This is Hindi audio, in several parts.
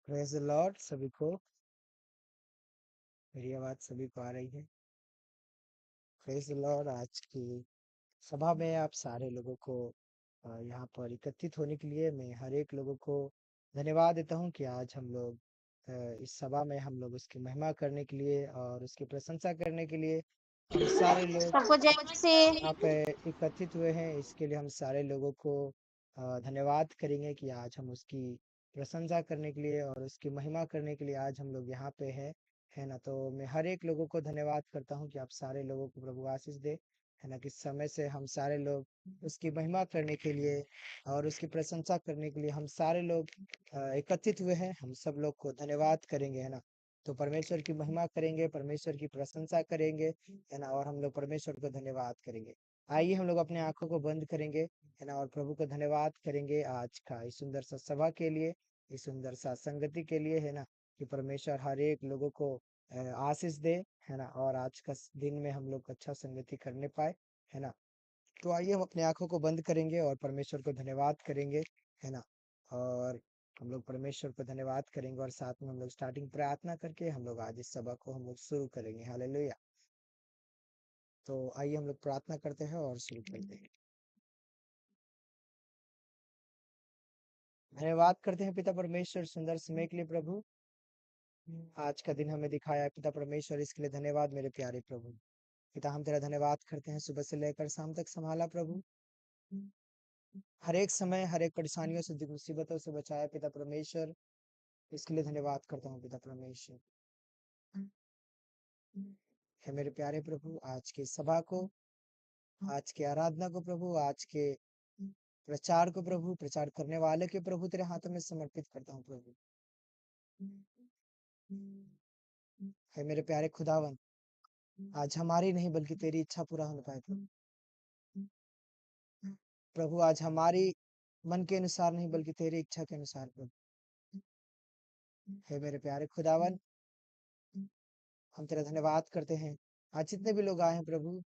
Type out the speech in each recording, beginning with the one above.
प्रेज द लॉर्ड सभी को। मेरी आवाज सभी को आ रही है? Praise the Lord. आज की सभा में आप सारे लोगों को यहाँ पर एकत्रित होने के लिए मैं हर एक लोगों को धन्यवाद देता हूँ कि आज हम लोग इस सभा में हम लोग उसकी महिमा करने के लिए और उसकी प्रशंसा करने के लिए हम सारे लोग सबको जय मसीह। यहाँ पे एकत्रित हुए हैं। इसके लिए हम सारे लोगों को धन्यवाद करेंगे कि आज हम उसकी प्रशंसा करने के लिए और उसकी महिमा करने के लिए आज हम लोग यहाँ पे हैं, है ना। तो मैं हर एक लोगों को धन्यवाद करता हूँ कि आप सारे लोगों को प्रभु आशीष दे, है ना। किस समय से हम सारे लोग उसकी महिमा करने के लिए और उसकी प्रशंसा करने के लिए हम सारे लोग एकत्रित हुए हैं। हम सब लोग को धन्यवाद करेंगे, है ना। तो परमेश्वर की महिमा करेंगे, परमेश्वर की प्रशंसा करेंगे, है ना। और हम लोग परमेश्वर को धन्यवाद करेंगे। आइए हम लोग अपने आंखों को बंद करेंगे, है ना, और प्रभु को धन्यवाद करेंगे आज का इस सुंदर सा सभा के लिए, इस सुंदर सा संगति के लिए, है ना। कि परमेश्वर हर एक लोगों को आशीष दे, है ना। और आज का दिन में हम लोग अच्छा संगति करने पाए, है ना। तो आइए हम अपने आंखों को बंद करेंगे और परमेश्वर को धन्यवाद करेंगे, है ना। और हम लोग परमेश्वर को धन्यवाद करेंगे और साथ में हम लोग स्टार्टिंग प्रार्थना करके हम लोग आज इस सभा को हम लोग शुरू करेंगे। हालेलुया। तो आइए हम लोग प्रार्थना करते हैं और शुरू करते हैं। धन्यवाद करते हैं पिता परमेश्वर सुंदर समय के लिए प्रभु। आज का दिन हमें दिखाया है पिता परमेश्वर, इसके लिए धन्यवाद मेरे प्यारे प्रभु। पिता हम तेरा धन्यवाद करते हैं, सुबह से लेकर शाम तक संभाला प्रभु। हर एक समय हर एक परेशानियों से मुसीबतों से बचाया पिता परमेश्वर, इसके लिए धन्यवाद करता हूँ पिता परमेश्वर। है मेरे प्यारे प्रभु, आज की सभा को, आज की आराधना को प्रभु, आज के प्रचार को प्रभु, प्रचार करने वाले के प्रभु तेरे हाथों में समर्पित करता हूँ प्रभु। है मेरे प्यारे खुदावन, आज हमारी नहीं बल्कि तेरी इच्छा पूरा होने पाए प्रभु। प्रभु आज हमारी मन के अनुसार नहीं बल्कि तेरी इच्छा के अनुसार प्रभु। है मेरे प्यारे खुदावन, हम तेरा धन्यवाद करते हैं। आज जितने भी लोग आए हैं प्रभु,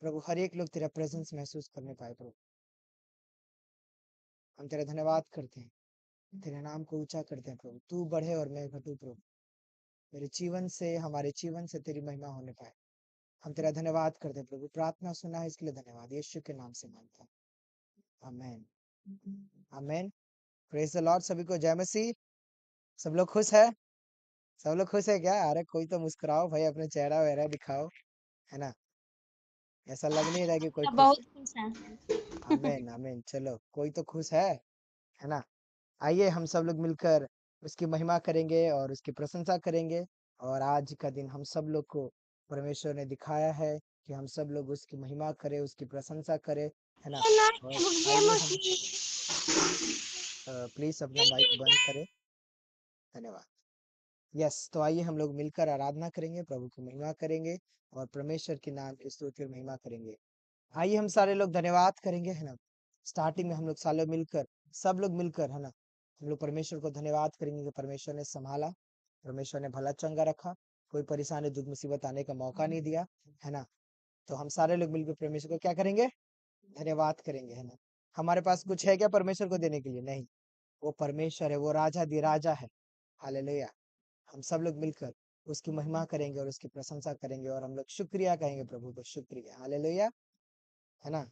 प्रभु हर एक लोग तेरा प्रेजेंस महसूस करने पाए प्रभु। हम तेरा धन्यवाद करते हैं, तेरे नाम को ऊंचा करते हैं प्रभु। तू बढ़े और मैं घटूं प्रभु। मेरे जीवन से, हमारे जीवन से तेरी महिमा होने पाए। हम तेरा धन्यवाद करते हैं प्रभु। प्रार्थना सुना है इसके लिए धन्यवाद, यीशु के नाम से मांगता हूं, amen amen. Praise the Lord. सभी को जय मसीह। सब लोग खुश है? सब लोग खुश है क्या? अरे कोई तो मुस्कुराओ भाई, अपने चेहरा वगैरह दिखाओ, है ना। ऐसा लग नहीं रहा कि कोई खुश बहुत है। खुश हैं। आमेन आमेन। चलो कोई तो खुश है ना। आइए हम सब लोग मिलकर उसकी महिमा करेंगे और उसकी प्रशंसा करेंगे। और आज का दिन हम सब लोग को परमेश्वर ने दिखाया है कि हम सब लोग उसकी महिमा करें, उसकी प्रशंसा करें, है ना। और आइए हम प्लीज अपना माइक बंद करें, धन्यवाद। यस, तो आइए हम लोग मिलकर आराधना करेंगे, प्रभु की महिमा करेंगे और परमेश्वर के नाम की स्तुति और महिमा करेंगे। आइए हम सारे लोग धन्यवाद करेंगे, है ना। स्टार्टिंग में हम लोग सारे मिलकर, सब लोग मिलकर, है ना, हम लोग परमेश्वर को धन्यवाद करेंगे कि परमेश्वर ने संभाला, परमेश्वर ने भला चंगा रखा, कोई परेशानी दुख मुसीबत आने का मौका नहीं दिया, है ना। तो हम सारे लोग मिलकर परमेश्वर को क्या करेंगे? धन्यवाद करेंगे, है ना। हमारे पास कुछ है क्या परमेश्वर को देने के लिए? नहीं। वो परमेश्वर है, वो राजा दी राजा है। हालेलुया। हम सब लोग मिलकर उसकी महिमा करेंगे और उसकी प्रशंसा करेंगे और हम लोग शुक्रिया कहेंगे प्रभु को, शुक्रिया, हालेलुया, है ना।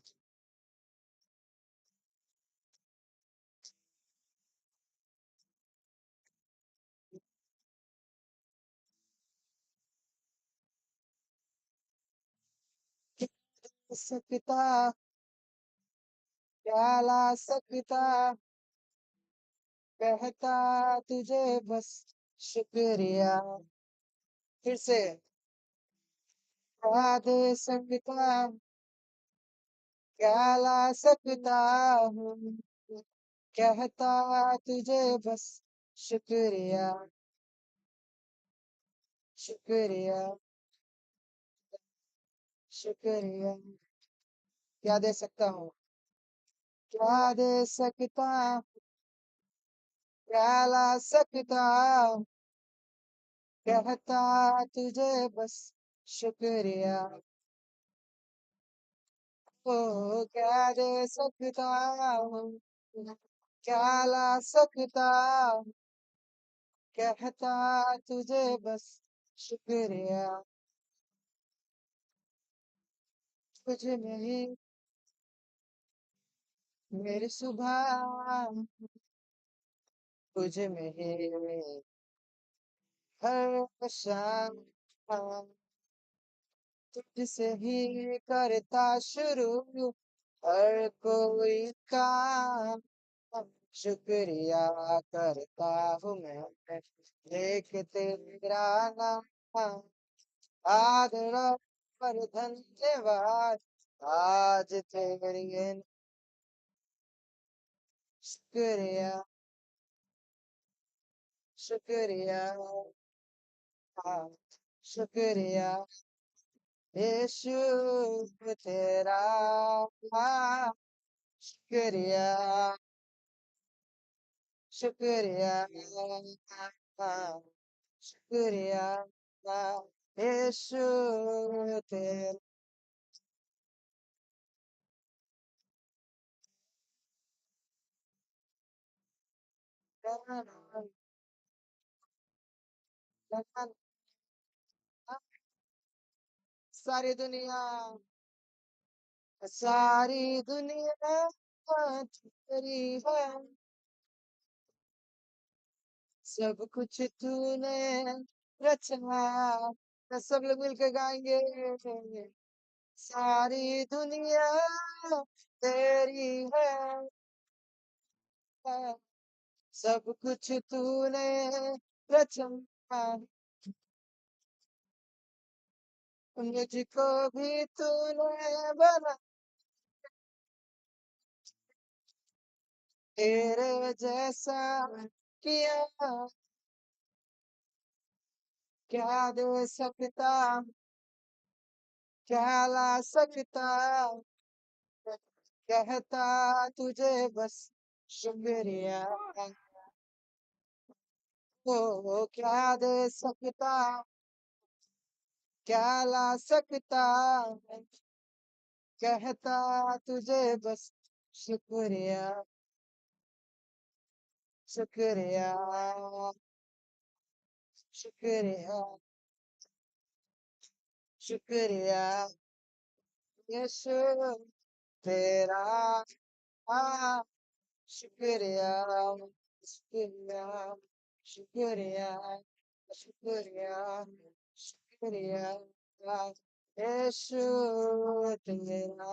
सकता, क्या ला सकता, कहता तुझे बस शुक्रिया। फिर से, क्या दे सकता, क्या ला सकता हूँ, कहता तुझे बस शुक्रिया, शुक्रिया, शुक्रिया। क्या दे सकता हूँ, क्या दे सकता, क्या ला सकता, कहता तुझे बस शुक्रिया। ओ क्या दे सकता हूँ, क्या ला सकता, कहता तुझे बस शुक्रिया, तुझ में ही मेरी सुबह, तुझ में ही हर शाम, तुझसे ही करता शुरू हर कोई काम। शुक्रिया करता हूँ मैं, लेक तेरा नाम, आदर और धन्यवाद आज तेरी ये शुक्रिया, शुक्रिया, हाँ, शुक्रिया यीशु तेरा, हाँ, शुक्रिया, शुक्रिया, हाँ, शुक्रिया यीशु तेरा। सारी दुनिया, सारी दुनिया तेरी है, सब कुछ तूने रचा। सब लोग मिलकर गाएंगे, सारी दुनिया तेरी है, सब कुछ तूने रचा, मुझको भी तूने बना, तेरे जैसा किया, क्या दे सकता, क्या ला सकता, कहता तुझे बस शुक्रिया, ओ क्या दे सकता, क्या ला सकता, कहता तुझे बस शुक्रिया, शुक्रिया, शुक्रिया, शुक्रिया यीशु तेरा, हाँ, शुक्रिया, शुक्रिया, शुक्रिया, शुक्रिया, शुक्रिया यीशु तेरा,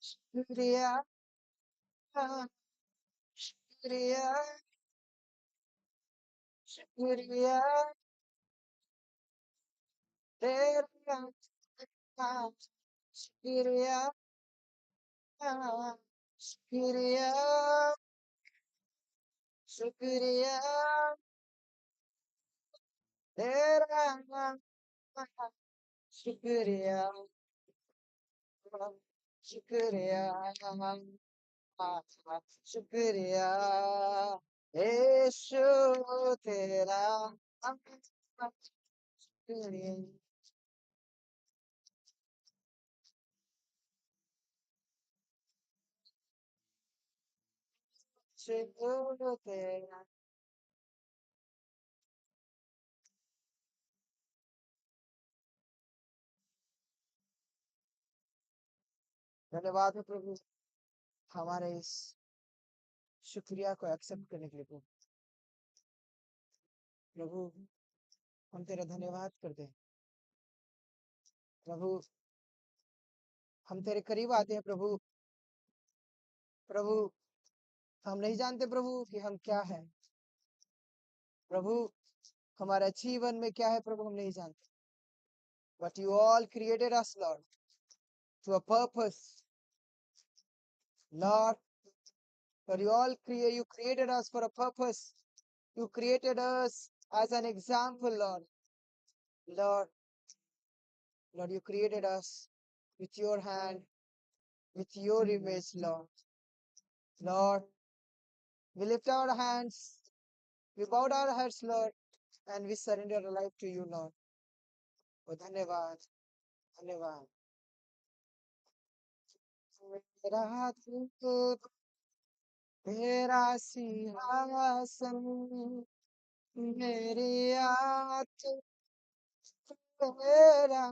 शुक्रिया, शुक्रिया, शुक्रिया तेरा, शुक्रिया, शुक्रिया, शुक्रिया तेरा, शुक्रिया, शुक्रिया, शुक्रिया यीशु तेरा, शुक्रिया, शुक्र तेरा। धन्यवाद है प्रभु, हमारे इस शुक्रिया को एक्सेप्ट करने के लिए प्रभु। प्रभु हम तेरा धन्यवाद करते हैं प्रभु, हम तेरे करीब आते हैं प्रभु। प्रभु हम नहीं जानते प्रभु कि हम क्या है प्रभु, हमारे जीवन में क्या है प्रभु हम नहीं जानते, but you all created us Lord to a purpose Lord, but you created us for a purpose, you created us as an example Lord. Lord, Lord, you created us with your hand, with your image Lord. Lord, We lift our hands, we bowed our heads, Lord, and we surrender our life to you, Lord. Oh, धन्यवाद, धन्यवाद। मेरा दिल तेरा सिंहासन, मेरी आत्मा तेरा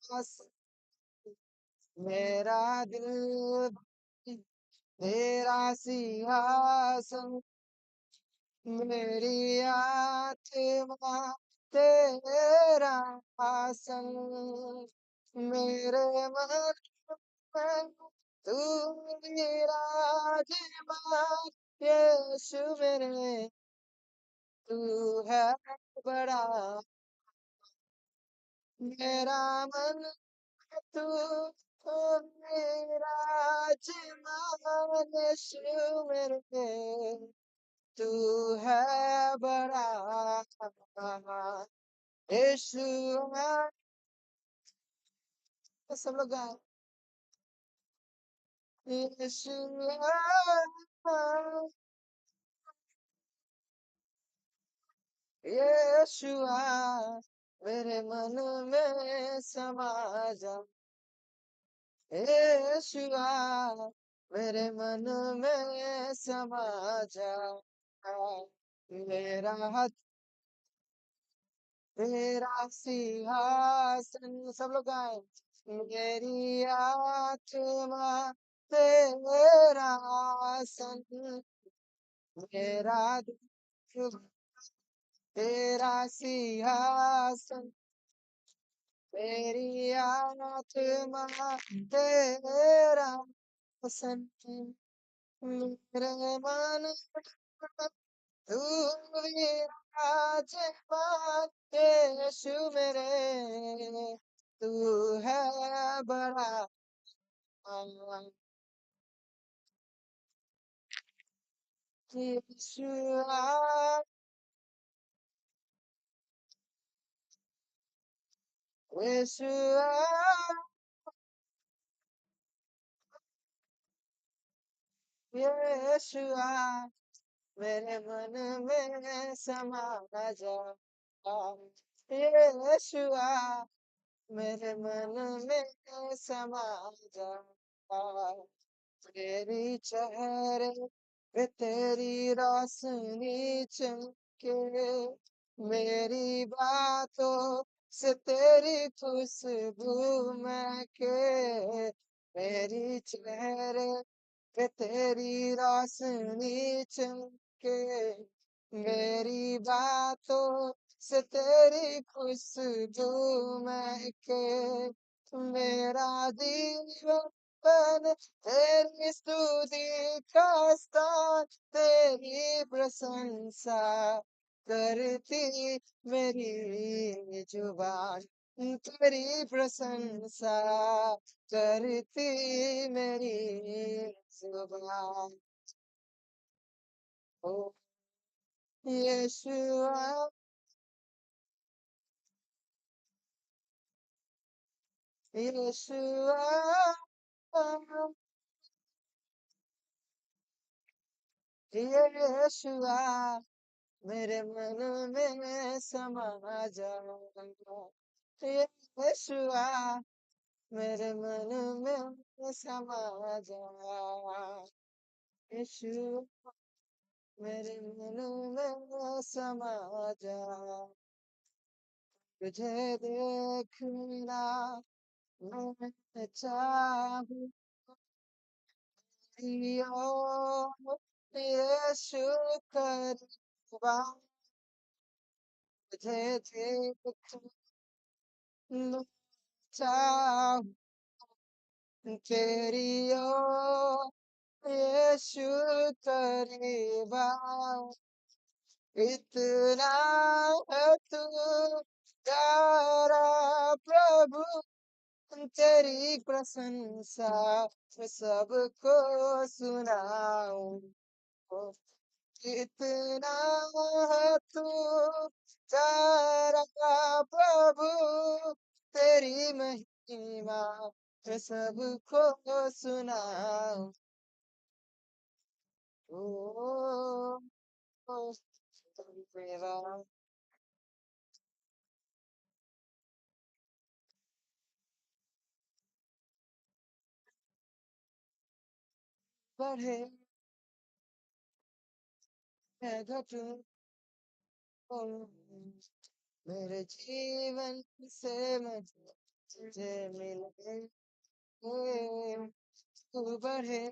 आसन, मेरा दिल तेरा सिंहासन, मेरी आत्मा तेरा आसन, मेरे मन में तू विराजमान, यीशु मेरे तू है बड़ा, मेरा मन तू विराजमान, यीशु मेरे तू है बड़ा, यीशु है। सब लोग गाए, यीशु है, यीशुआ मेरे मन में समा जा, यीशुआ मेरे मन में समा जा, मेरा हाथ तेरा सिंहासन, सब लोग गाए, मेरी आत्मा तेरा आसन, मेरा दिल तेरा सिंहासन, मेरी आत्मा तेरा आसन, मेरे मन तू विराजमान, यीशु मेरे तू है बड़ा, यीशु यीशु यीशु मेरे मन में समा जा, यीशु मेरे मन में समा जा, तेरी चेहरे पे तेरी रोशनी चमके, मेरी बातों से तेरी खुशबू महके, मेरी चेहरे पे तेरी रोशनी चमके, मेरी बातों से तेरी खुशबू महके, मेरा जीवन तेरी स्तुति का स्थान, तेरी प्रशंसा करती मेरी जुबान, तेरी प्रशंसा करती मेरी जुबान, ओ यीशुआ, यीशुआ, यीशुआ मेरे मन में समा जा, यीशुआ मेरे मन में समा जा, यीशु मेरे मन में समा जा, तुझे देखना मैं चाहूँ, ओ यीशु करीबा, तुझे देखना चाहूँ, तेरी ओ यीशु करीबा, इतना है तू प्यारा प्रभु, तेरी प्रशंसा मैं सबको सुनाऊं, इतना है तू प्यारा प्रभु, तेरी महिमा मैं सबको सुनाऊं, ओ मेरा बढ़े मैं घटूं मेरे जीवन से मुझे मिले तू बढ़े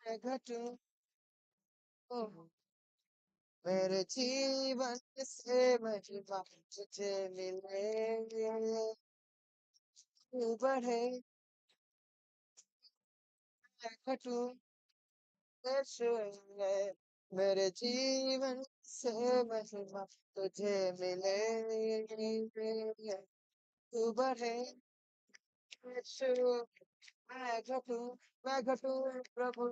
मैं घटूं मेरे जीवन से महिमा तुझे मिले तू बढ़े मैं घटूं यीशुए मेरे जीवन से महिमा तुझे मिले तू बढ़े यीशु मैं घटूं प्रभु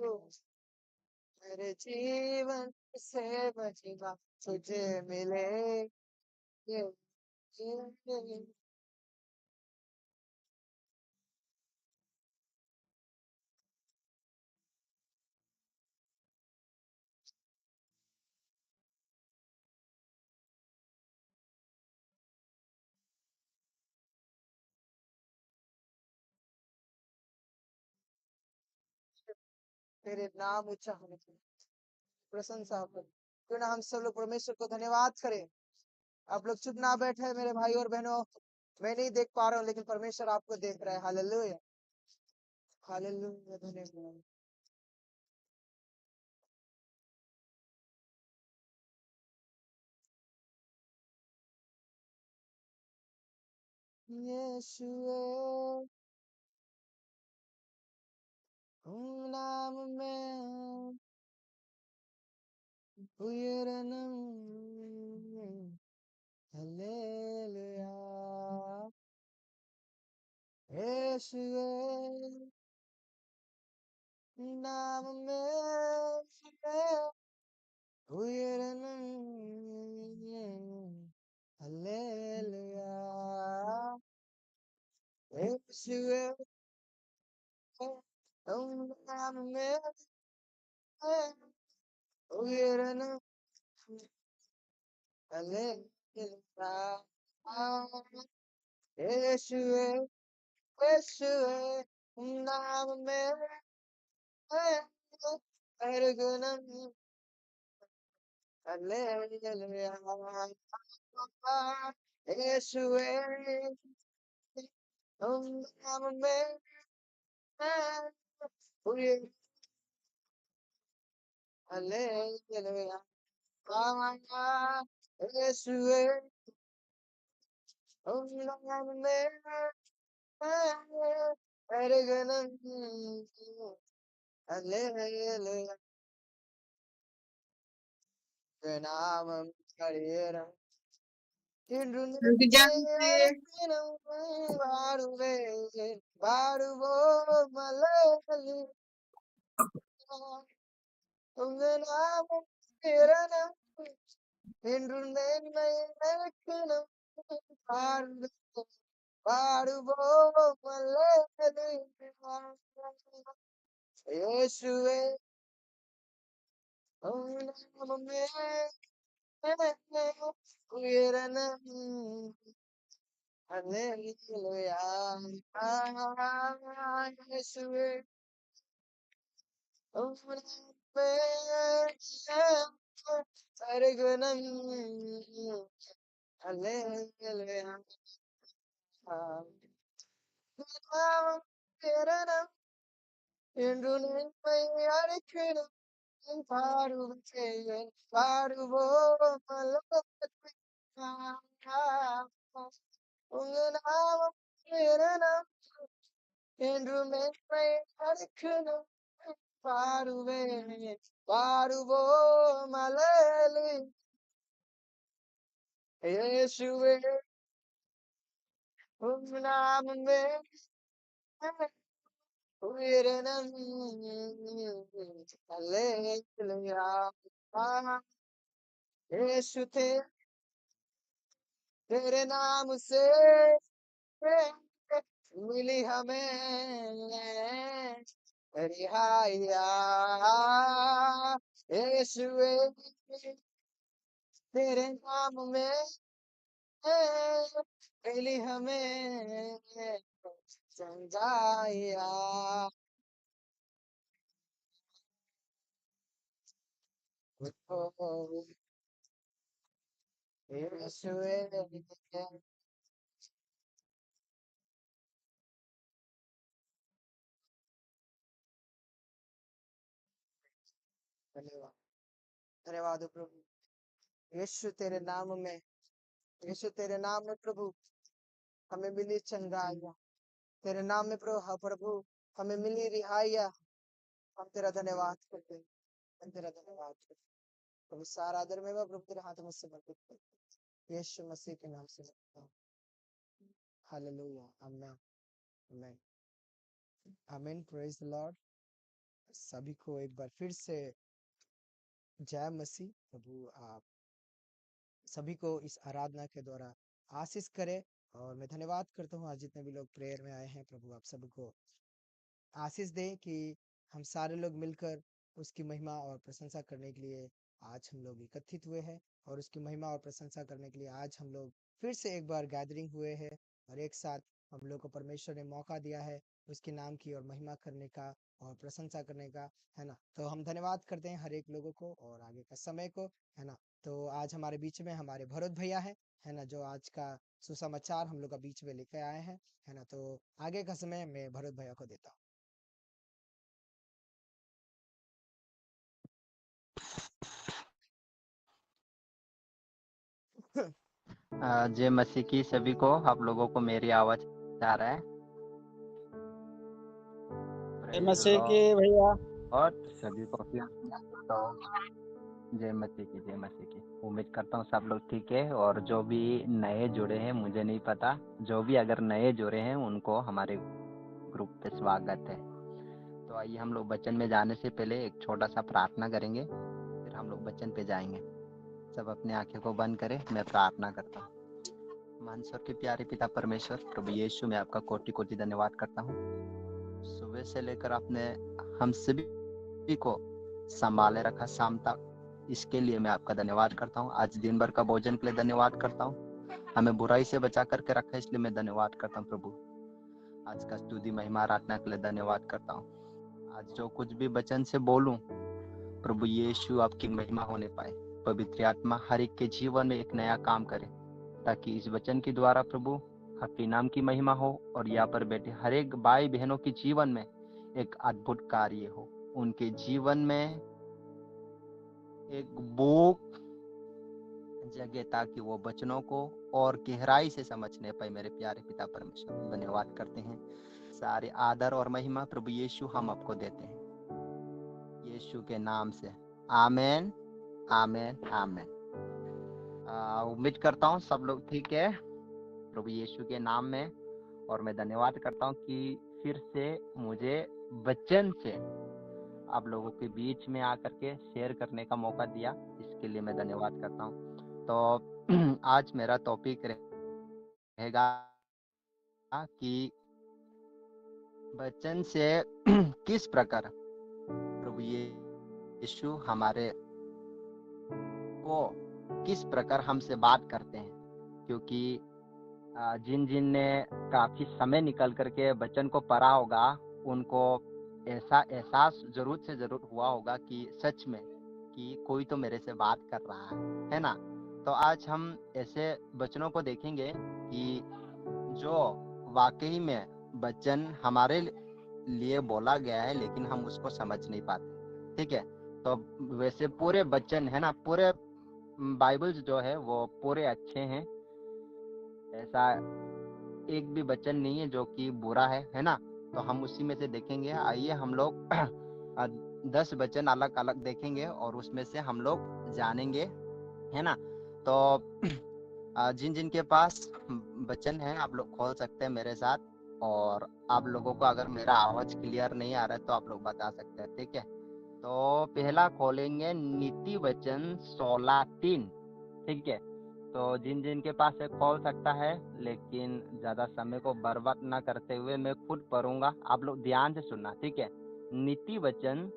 मेरे जीवन से महिमा तुझे मिले तेरे नाम ऊंचा होने की प्रशंसा हो क्यों ना हम सब लोग परमेश्वर को धन्यवाद करें। आप लोग चुप ना बैठे मेरे भाई और बहनों। मैं नहीं देख पा रहा हूँ लेकिन परमेश्वर आपको देख रहा है। हालेलुया हालेलुया धन्यवाद यीशुए नाम में उयरनम हालेलुया यीशुए नाम में उयरनम हालेलुया यीशुए नाम में उयरनम हालेलुया यीशुए यीशुए नाम में अर्गुनम हालेलुया यीशुए नाम में हालेलुया यीशुए नाम में अर्गुनम हालेलुया नामम हरियरम रुक इंद्रुनिन्मय जाइए। अर्पिणम वारुवे वारुवो मलयली नामम हरियरम इंद्रुनिन्मय अर्पिणम वारुवे वारुवो मलयली यीशुवे नाम में उयरनम Hallelujah. Yeshua. Sargunam. Hallelujah. Kiranam. Indrunim Mayarikinam. Paruvachayan. Paruvo Malakatmika. Unganam. Kiranam. Indrunim Mayarikinam. Paruve, Paruvo, Maleli, Yeshua, Umname, Uirenam, Hallelujah, Yeshua, तेरे नाम से मिली हमें रिहाइया यीशुए तेरे नाम में पहली हमें समझाया। ओ, यीशुए धन्यवाद, धन्यवाद हो प्रभु। यीशु तेरे नाम में, यीशु तेरे नाम में प्रभु हमें मिली चंगाइया। तेरे नाम में प्रभु, हाँ प्रभु हमें मिली रिहाइया। हम तेरा धन्यवाद करते हैं, हम तेरा धन्यवाद करते हैं प्रभु। सारा आदर में प्रभु तेरे हाथ में समर्पित करते हैं। यीशु मसीह के नाम से मांगता हूँ। Hallelujah, amen, amen, amen. Praise the Lord. सभी को एक बार फिर से जय मसीह। प्रभु आप सभी को इस आराधना के द्वारा आशीष करे। और मैं धन्यवाद करता हूँ आज जितने भी लोग प्रेयर में आए हैं, प्रभु आप सबको आशीष दे कि हम सारे लोग मिलकर उसकी महिमा और प्रशंसा करने के लिए आज हम लोग एकत्रित हुए हैं। और उसकी महिमा और प्रशंसा करने के लिए आज हम लोग फिर से एक बार गैदरिंग हुए हैं। और एक साथ हम लोग को परमेश्वर ने मौका दिया है उसके नाम की और महिमा करने का और प्रशंसा करने का, है ना। तो हम धन्यवाद करते हैं हर एक लोगों को और आगे का समय को, है ना। तो आज हमारे बीच में हमारे भरत भैया है ना, जो आज का सुसमाचार हम लोग का बीच में लेकर आए हैं, है ना। तो आगे का समय मैं भरत भैया को देता हूँ। जय मसीह की सभी को। आप लोगों को मेरी आवाज आ रहा है? जय Praise the मसीह Lord। की भैया। और सभी को प्यार करता हूँ। जय मसीह की, जय मसीह की। उम्मीद करता हूँ सब लोग ठीक है। और जो भी नए जुड़े हैं, मुझे नहीं पता, जो भी अगर नए जुड़े हैं उनको हमारे ग्रुप पे स्वागत है। तो आइए हम लोग वचन में जाने से पहले एक छोटा सा प्रार्थना करेंगे, फिर हम लोग वचन पे जाएंगे। सब अपने आंखें को बंद करें, मैं प्रार्थना करता हूँ। महान स्वर्ग के प्यारे पिता परमेश्वर, प्रभु यीशु, मैं आपका कोटि कोटि धन्यवाद करता हूँ। सुबह से लेकर आपने हम सभी को संभाले रखा शाम तक, इसके लिए मैं आपका धन्यवाद करता हूँ। आज दिन भर का भोजन के लिए धन्यवाद करता हूँ। हमें बुराई से बचा करके रखा, इसलिए मैं धन्यवाद करता हूँ प्रभु। आज का स्तुति महिमा आराधना के लिए धन्यवाद करता हूँ। आज जो कुछ भी वचन से बोलूं, प्रभु यीशु आपकी महिमा होने पाए। पवित्र आत्मा हर एक के जीवन में एक नया काम करे, ताकि इस वचन के द्वारा प्रभु आपके नाम की महिमा हो और यहाँ पर बैठे हर एक भाई बहनों के जीवन में एक अद्भुत कार्य हो। उनके जीवन में एक भूख जगे, ताकि वो वचनों को और गहराई से समझने पाए। मेरे प्यारे पिता परमेश्वर, धन्यवाद करते हैं। सारे आदर और महिमा प्रभु यीशु हम आपको देते हैं, यीशु के नाम से। आमेन, आमेन, आमेन। उम्मीद करता हूँ सब लोग ठीक है प्रभु यीशु के नाम में। और मैं धन्यवाद करता हूँ कि फिर से मुझे वचन से आप लोगों के बीच में आकर के शेयर करने का मौका दिया, इसके लिए मैं धन्यवाद करता हूँ। तो आज मेरा टॉपिक रहेगा कि वचन से किस प्रकार प्रभु यीशु हमारे को किस प्रकार हमसे बात करते हैं। क्योंकि जिन जिन ने काफी समय निकल करके वचन को पढ़ा होगा, उनको ऐसा एहसास जरूर से जरूर हुआ होगा कि सच में कि कोई तो मेरे से बात कर रहा है ना। तो आज हम ऐसे वचनों को देखेंगे कि जो वाकई में वचन हमारे लिए बोला गया है, लेकिन हम उसको समझ नहीं पाते। ठीक है, तो वैसे पूरे वचन है ना, पूरे बाइबल्स जो है वो पूरे अच्छे हैं। ऐसा एक भी वचन नहीं है जो कि बुरा है ना। तो हम उसी में से देखेंगे। आइए हम लोग 10 वचन अलग अलग देखेंगे और उसमें से हम लोग जानेंगे, है ना। तो जिन जिन के पास वचन है, आप लोग खोल सकते हैं मेरे साथ। और आप लोगों को अगर मेरा आवाज क्लियर नहीं आ रहा है तो आप लोग बता सकते हैं, ठीक है। तो पहला खोलेंगे नीति वचन 16:3, ठीक है। तो जिन जिन के पास है खोल सकता है, लेकिन ज्यादा समय को बर्बाद ना करते हुए मैं खुद पढ़ूंगा, आप लोग ध्यान से सुनना, ठीक है। नीति वचन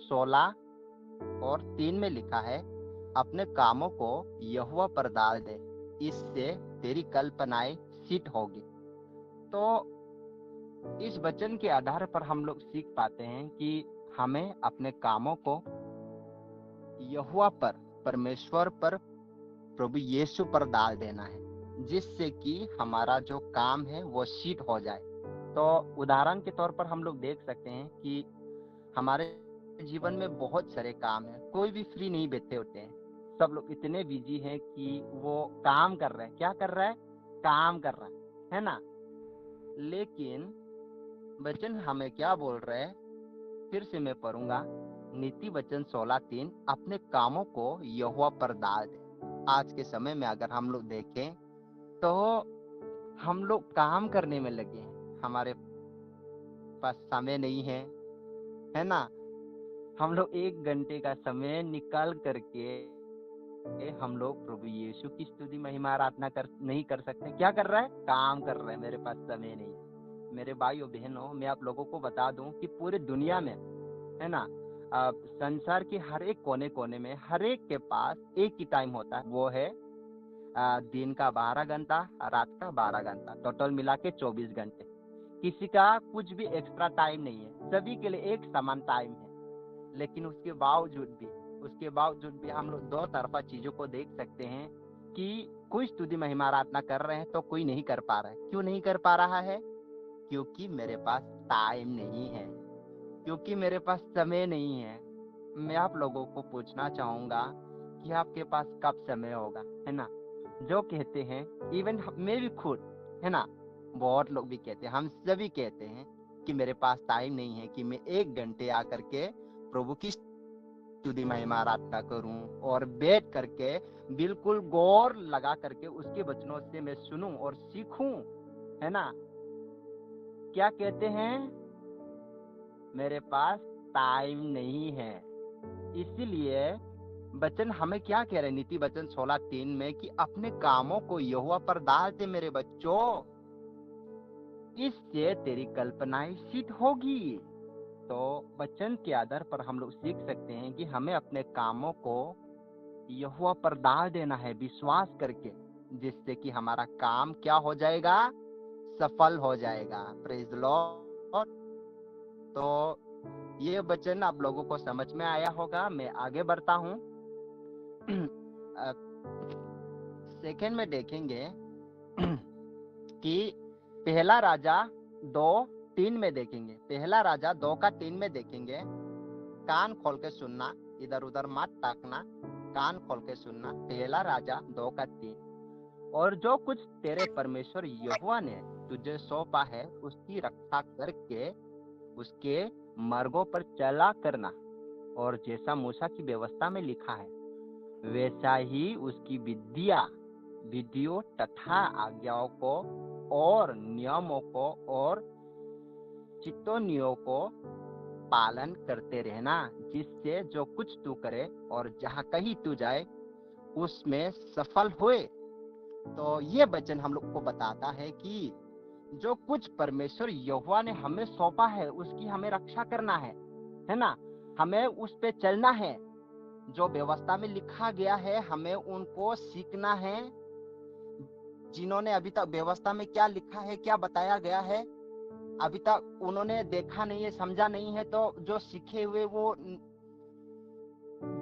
16 और 3 में लिखा है, अपने कामों को यहोवा पर डाल दे, इससे तेरी कल्पनाएं सिद्ध होगी। तो इस वचन के आधार पर हम लोग सीख पाते हैं कि हमें अपने कामों को यहोवा पर, परमेश्वर पर, प्रभु यीशु पर डाल देना है, जिससे कि हमारा जो काम है वो सिद्ध हो जाए। तो उदाहरण के तौर पर हम लोग देख सकते हैं कि हमारे जीवन में बहुत सारे काम हैं, कोई भी फ्री नहीं बैठे होते हैं। सब लोग इतने बिजी हैं कि वो काम कर रहे हैं। क्या कर रहा है? काम कर रहा है ना। लेकिन वचन हमें क्या बोल रहे हैं? फिर से मैं पढ़ूंगा, नीति वचन 16:3, अपने कामों को यहोवा पर डाल दे। आज के समय में अगर हम लोग देखें तो हम लोग काम करने में लगे हैं, हमारे पास समय नहीं है ना। हम लोग 1 घंटे का समय निकाल करके हम लोग प्रभु यीशु की स्तुति महिमा आराधना नहीं कर सकते। क्या कर रहा है? काम कर रहे हैं, मेरे पास समय नहीं है। मेरे भाइयों बहनों, मैं आप लोगों को बता दूं कि पूरी दुनिया में, है ना, संसार के हर एक कोने कोने में हर एक के पास एक ही टाइम होता है, वो है दिन का 12 घंटा, रात का 12 घंटा, टोटल मिला के 24 घंटे। किसी का कुछ भी एक्स्ट्रा टाइम नहीं है, सभी के लिए एक समान टाइम है। लेकिन उसके बावजूद भी हम लोग दो तरफा चीजों को देख सकते हैं कि कोई स्तुति महिमा आराधना कर रहे हैं तो कोई नहीं कर पा रहा है। क्यों नहीं कर पा रहा है? क्योंकि मेरे पास टाइम नहीं है, क्योंकि मेरे पास समय नहीं है। मैं आप लोगों को पूछना चाहूंगा कि आपके पास कब समय होगा, है ना। जो कहते हैं, इवन मैं भी खुद, है ना, बहुत लोग भी कहते हैं, हम सभी कहते हैं कि मेरे पास टाइम नहीं है कि मैं 1 घंटे आकर के प्रभु की स्तुति महिमा आराधना करूं और बैठ करके बिल्कुल गौर लगा करके उसके वचनों से मैं सुनूं और सीखूं, है ना। क्या कहते हैं? मेरे पास टाइम नहीं है। इसीलिए वचन हमें क्या कह रहे हैं नीति वचन 16:3 में कि अपने कामों को यहोवा पर डाल दे मेरे बच्चों, इससे तेरी कल्पनाएं सिद्ध होगी। तो वचन के आधार पर हम लोग सीख सकते हैं कि हमें अपने कामों को यहोवा पर डाल देना है विश्वास करके, जिससे कि हमारा काम क्या हो जाएगा? सफल हो जाएगा। Praise the Lord. तो ये वचन आप लोगों को समझ में आया होगा। मैं आगे बढ़ता हूँ। सेकंड में देखेंगे कि पहला राजा 2:3 में देखेंगे। पहला राजा 2:3 में देखेंगे। कान खोल के सुनना, इधर उधर मत ताकना, कान खोल के सुनना। पहला राजा 2:3, और जो कुछ तेरे परमेश्वर यहोवा ने तुझे सौंपा है उसकी रक्षा करके उसके मार्गों पर चला करना, और जैसा मूसा की व्यवस्था में लिखा है वैसा ही उसकी विधियों तथा आज्ञाओं को और नियमों को और चितौनियों को पालन करते रहना, जिससे जो कुछ तू करे और जहाँ कहीं तू जाए उसमें सफल होए। तो ये वचन हम लोग को बताता है कि जो कुछ परमेश्वर यहोवा ने हमें सौंपा है उसकी हमें रक्षा करना है ना। हमें उस पे चलना है। जो व्यवस्था में लिखा गया है हमें उनको सीखना है। जिन्होंने अभी तक व्यवस्था में क्या लिखा है, क्या बताया गया है, अभी तक उन्होंने देखा नहीं है, समझा नहीं है, तो जो सीखे हुए, वो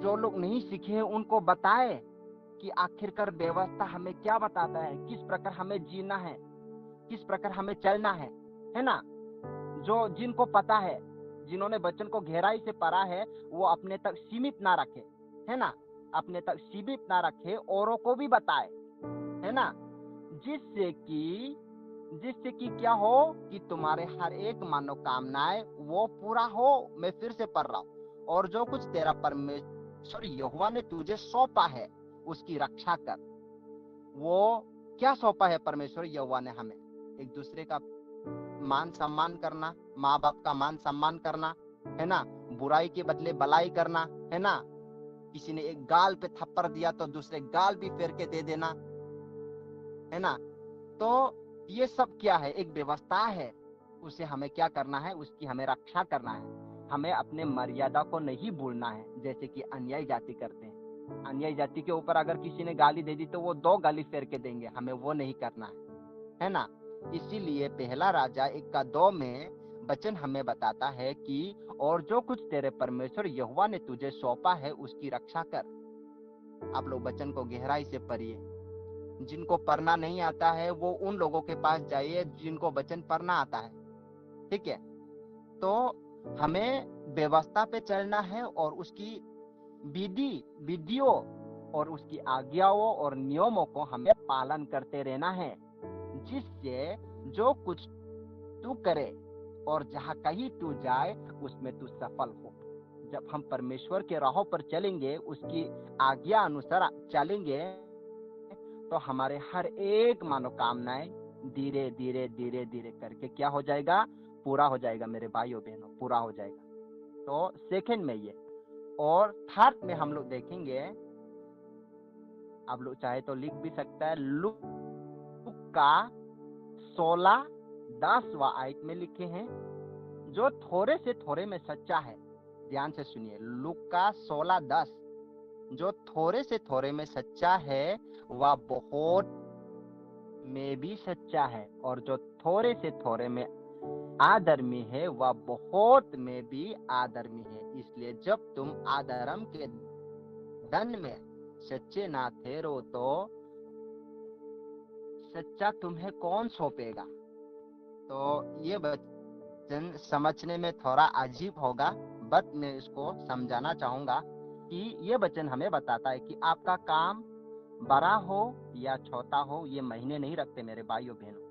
जो लोग नहीं सीखे हैं उनको बताए कि आखिरकार व्यवस्था हमें क्या बताता है, किस प्रकार हमें जीना है, किस प्रकार हमें चलना है ना। जो जिनको पता है, जिन्होंने वचन को गहराई से पढ़ा है, वो अपने तक सीमित ना रखे, है ना, अपने तक सीमित ना रखे, औरों को भी बताए, है ना, जिससे कि क्या हो कि तुम्हारे हर एक मनोकामनाएं वो पूरा हो। मैं फिर से पढ़ रहा हूँ, और जो कुछ तेरा परमेश्वर यहोवा ने तुझे सौंपा है उसकी रक्षा कर। वो क्या सौंपा है परमेश्वर यहोवा ने हमें? एक दूसरे का मान सम्मान करना, माँ बाप का मान सम्मान करना, है ना, बुराई के बदले भलाई करना, है ना। किसी ने एक गाल पे थप्पड़ दिया तो दूसरे गाल भी फेर के दे देना, है ना। तो ये सब क्या है? एक व्यवस्था है। उसे हमें क्या करना है? उसकी हमें रक्षा करना हमें अपने मर्यादा को नहीं भूलना है, जैसे कि अन्यायी जाति करते हैं। अन्यायी जाति के ऊपर अगर किसी ने गाली दे दी तो वो 2 गाली फेर के देंगे, हमें वो नहीं करना है ना। इसीलिए पहला राजा 1:2 में वचन हमें बताता है कि और जो कुछ तेरे परमेश्वर यहोवा ने तुझे सौंपा है उसकी रक्षा कर। आप लोग वचन को गहराई से पढ़िए। जिनको पढ़ना नहीं आता है वो उन लोगों के पास जाइए जिनको वचन पढ़ना आता है, ठीक है। तो हमें व्यवस्था पे चलना है और उसकी विधियों और उसकी आज्ञाओं और नियमों को हमें पालन करते रहना है, जिससे जो कुछ तू करे और जहाँ कहीं तू जाए उसमें तू सफल हो। जब हम परमेश्वर के राहों पर चलेंगे, उसकी आज्ञा अनुसार चलेंगे, तो हमारे हर एक मनोकामनाएं धीरे धीरे धीरे धीरे करके क्या हो जाएगा, पूरा हो जाएगा मेरे भाइयों बहनों, पूरा हो जाएगा। तो सेकंड में ये, और थर्ड में हम लोग देखेंगे, आप लोग चाहे तो लिख भी सकता है, लूका 16:10 आयत में लिखे हैं, जो थोड़े से थोड़े में सच्चा है। ध्यान से सुनिए, लूका 16:10, जो थोड़े से थोड़े में सच्चा है वह बहुत में भी सच्चा है, और जो थोड़े से थोड़े में आधर्मी है वह बहुत में भी आधर्मी है। इसलिए जब तुम अधर्म के धन में सच्चे ना ठहरो तो सच्चा तुम्हें कौन सौंपेगा। तो ये वचन समझने में थोड़ा अजीब होगा, बट मैं इसको समझाना चाहूंगा कि ये वचन हमें बताता है कि आपका काम बड़ा हो या छोटा हो ये महीने नहीं रखते मेरे भाइयों बहनों,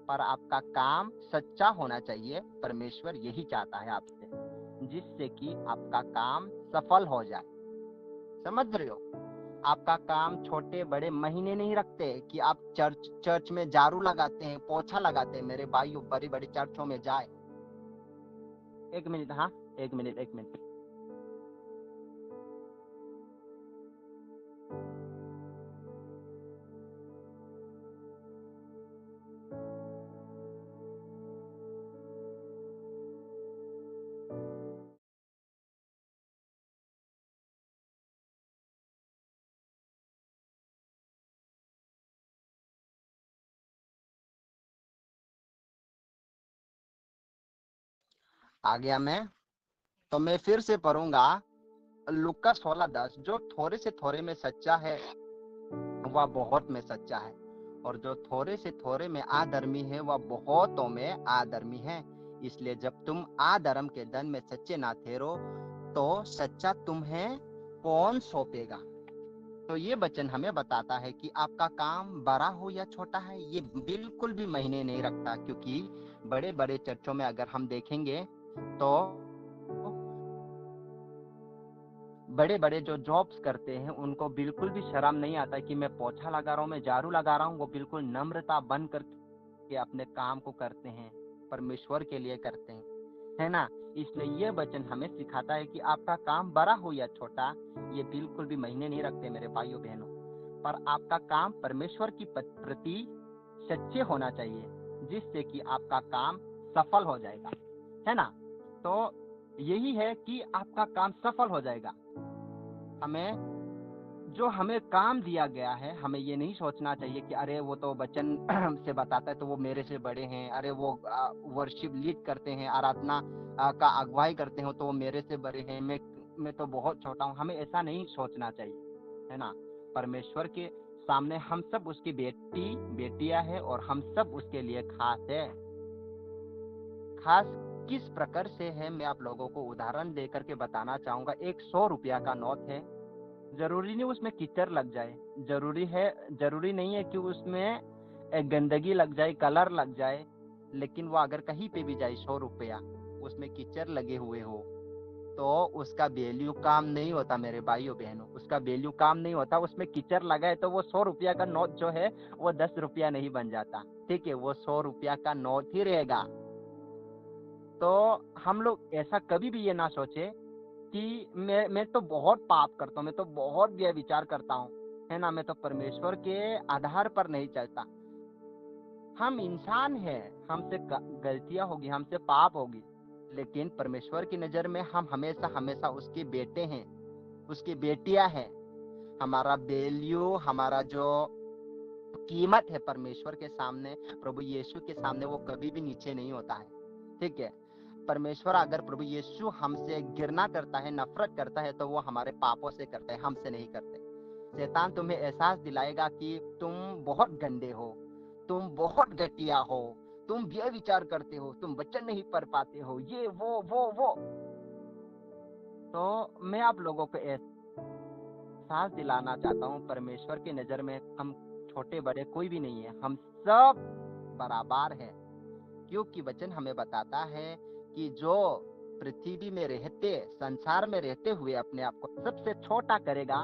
पर आपका काम सच्चा होना चाहिए। परमेश्वर यही चाहता है आपसे, जिससे कि आपका काम सफल हो जाए। समझ रहे हो, आपका काम छोटे बड़े महीने नहीं रखते कि आप चर्च में झाड़ू लगाते हैं, पोछा लगाते हैं मेरे भाइयों, बड़ी बड़ी चर्चों में जाए। एक मिनट, हाँ एक मिनट। आ गया मैं, तो मैं फिर से पढ़ूंगा। लूका 16:10, जो थोड़े से थोड़े में सच्चा है वह बहुत में सच्चा है, और जो थोड़े से थोड़े में आधर्मी है वह बहुतों में आधर्मी है। इसलिए जब तुम आधर्म के धन में सच्चे ना ठहरो तो सच्चा तुम्हें कौन सौंपेगा। तो ये वचन हमें बताता है कि आपका काम बड़ा हो या छोटा है ये बिल्कुल भी मायने नहीं रखता, क्योंकि बड़े बड़े चर्चों में अगर हम देखेंगे तो बड़े बड़े जो जॉब्स करते हैं उनको बिल्कुल भी शर्म नहीं आता कि मैं पोछा लगा रहा हूँ, मैं झाड़ू लगा रहा हूँ। वो बिल्कुल नम्रता बन करके अपने काम को करते हैं, परमेश्वर के लिए करते हैं, है ना। इसलिए ये वचन हमें सिखाता है कि आपका काम बड़ा हो या छोटा ये बिल्कुल भी मायने नहीं रखते मेरे भाइयों बहनों, पर आपका काम परमेश्वर की प्रति सच्चे होना चाहिए, जिससे कि आपका काम सफल हो जाएगा, है ना। तो यही है कि आपका काम सफल हो जाएगा। हमें काम दिया गया है, हमें ये नहीं सोचना चाहिए कि अरे वो तो वचन से बताता है तो वो मेरे से बड़े हैं, अरे वो वर्शिप लीड करते हैं, आराधना का अगुवाई करते हो तो वो मेरे से बड़े हैं, मैं तो बहुत छोटा हूँ। हमें ऐसा नहीं सोचना चाहिए, है ना। परमेश्वर के सामने हम सब उसकी बेटियां हैं और हम सब उसके लिए खास है। खास किस प्रकार से है मैं आप लोगों को उदाहरण देकर के बताना चाहूंगा। एक 100 रुपया का नोट है, जरूरी नहीं उसमें कीचड़ लग जाए, जरूरी नहीं है कि उसमें गंदगी लग जाए, कलर लग जाए, लेकिन वो अगर कहीं पे भी जाए 100 रुपया उसमें कीचड़ लगे हुए हो तो उसका वैल्यू काम नहीं होता मेरे भाइयों बहनों, उसका वैल्यू काम नहीं होता। उसमें कीचड़ लगा है तो वो 100 रुपया का नोट जो है वो 10 रुपया नहीं बन जाता, ठीक है, वो 100 रुपया का नोट ही रहेगा। तो हम लोग ऐसा कभी भी ये ना सोचे कि मैं तो बहुत पाप करता हूँ, मैं तो बहुत व्यभिचार करता हूँ, है ना, मैं तो परमेश्वर के आधार पर नहीं चलता। हम इंसान हैं, हमसे गलतियां होगी, हमसे पाप होगी, लेकिन परमेश्वर की नजर में हम हमेशा हमेशा उसके बेटे हैं, उसकी बेटियां हैं। हमारा वैल्यू, हमारा जो कीमत है परमेश्वर के सामने, प्रभु यीशु के सामने, वो कभी भी नीचे नहीं होता है। ठीक है, परमेश्वर अगर प्रभु यीशु हमसे घृणा करता है, नफरत करता है, तो वो हमारे पापों से करता है, हमसे नहीं करते। शैतान तुम्हें एहसास दिलाएगा कि तुम बहुत गंदे हो, तुम बहुत घटिया हो, तुम व्यभिचार करते हो, तुम वचन नहीं पढ़ पाते हो, ये वो। तो मैं आप लोगों को एहसास दिलाना चाहता हूँ, परमेश्वर की नजर में हम छोटे बड़े कोई भी नहीं है, हम सब बराबर है। क्योंकि वचन हमें बताता है कि जो पृथ्वी में रहते, संसार में रहते हुए अपने आप को सबसे छोटा करेगा,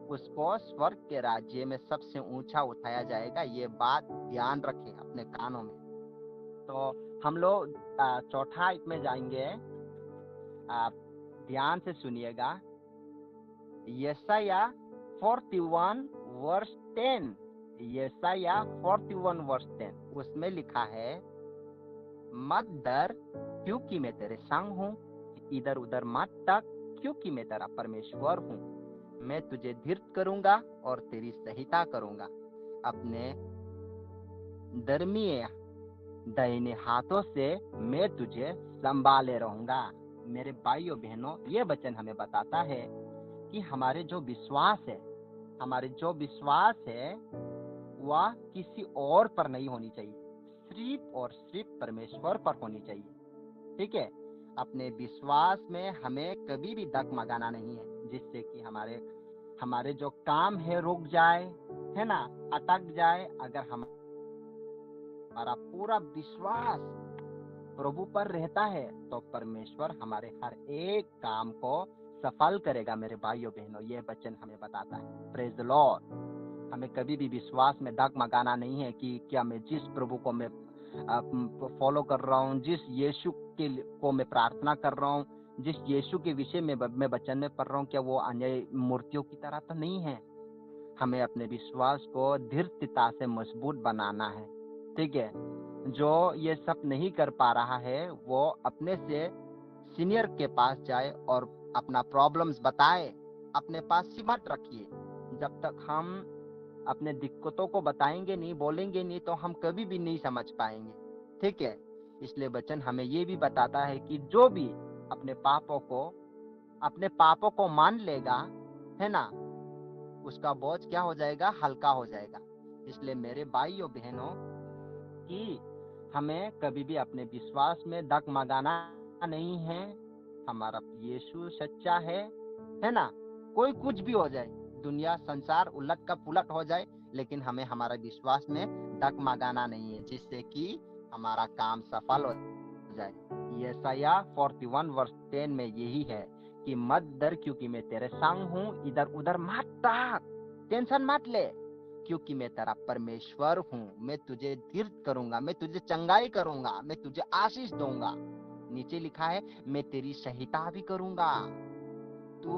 उसको स्वर्ग के राज्य में सबसे ऊंचा उठाया जाएगा। ये बात ध्यान रखें अपने कानों में। तो हम लोग चौथा में जाएंगे, आप ध्यान से सुनिएगा। यशाया 41 वर्स 10, यशाया 41 वर्स 10, उसमें लिखा है, मत डर क्योंकि मैं तेरे संग हूँ, इधर उधर मत तक क्योंकि मैं तेरा परमेश्वर हूँ। मैं तुझे धीरज करूंगा और तेरी सहायता करूंगा, अपने धर्मीय दाहिने हाथों से मैं तुझे संभाले रहूंगा। मेरे भाइयों बहनों, ये वचन हमें बताता है कि हमारे जो विश्वास है, वह किसी और पर नहीं होनी चाहिए, सिर्फ और सिर्फ परमेश्वर पर होनी चाहिए। ठीक है, अपने विश्वास में हमें कभी भी डगमगाना नहीं है, जिससे कि हमारे जो काम है रुक जाए, है ना, अटक जाए। अगर हमारा पूरा विश्वास प्रभु पर रहता है तो परमेश्वर हमारे हर एक काम को सफल करेगा। मेरे भाइयों बहनों, ये वचन हमें बताता है। Praise the Lord. हमें कभी भी विश्वास में डगमगाना नहीं है कि क्या मैं जिस प्रभु को मैं फॉलो कर रहा हूँ, जिस यीशु को मैं प्रार्थना कर रहा हूँ, जिस यीशु के विषय में मैं वचन में पढ़ रहा हूँ, क्या वो अन्य मूर्तियों की तरह तो नहीं है। हमें अपने विश्वास को दृढ़ता से मजबूत बनाना है। ठीक है, जो ये सब नहीं कर पा रहा है वो अपने से सीनियर के पास जाए और अपना प्रॉब्लम्स बताए, अपने पास सिमट रखिए। जब तक हम अपने दिक्कतों को बताएंगे नहीं, बोलेंगे नहीं, तो हम कभी भी नहीं समझ पाएंगे। ठीक है, इसलिए वचन हमें ये भी बताता है कि जो भी अपने पापों को मान लेगा, है ना, उसका बोझ क्या हो जाएगा, हल्का हो जाएगा। इसलिए मेरे भाइयों बहनों, कि हमें कभी भी अपने विश्वास में डगमगाना नहीं है। हमारा यीशु सच्चा है ना। कोई कुछ भी हो जाए, दुनिया संसार उलट का पुलट हो जाए, लेकिन हमें हमारा विश्वास में डगमगाना नहीं है, जिससे कि हमारा काम सफल हो जाए। यशाया 41 वर्स 10 में यही है कि मत डर क्योंकि मैं तेरे संग हूँ, इधर उधर मत ताक, टेंशन मत ले, क्योंकि मैं तेरा परमेश्वर हूँ। मैं तुझे धीरज करूंगा, मैं तुझे चंगाई करूंगा, मैं तुझे आशीष दूंगा। नीचे लिखा है, मैं तेरी सहायता भी करूंगा। तू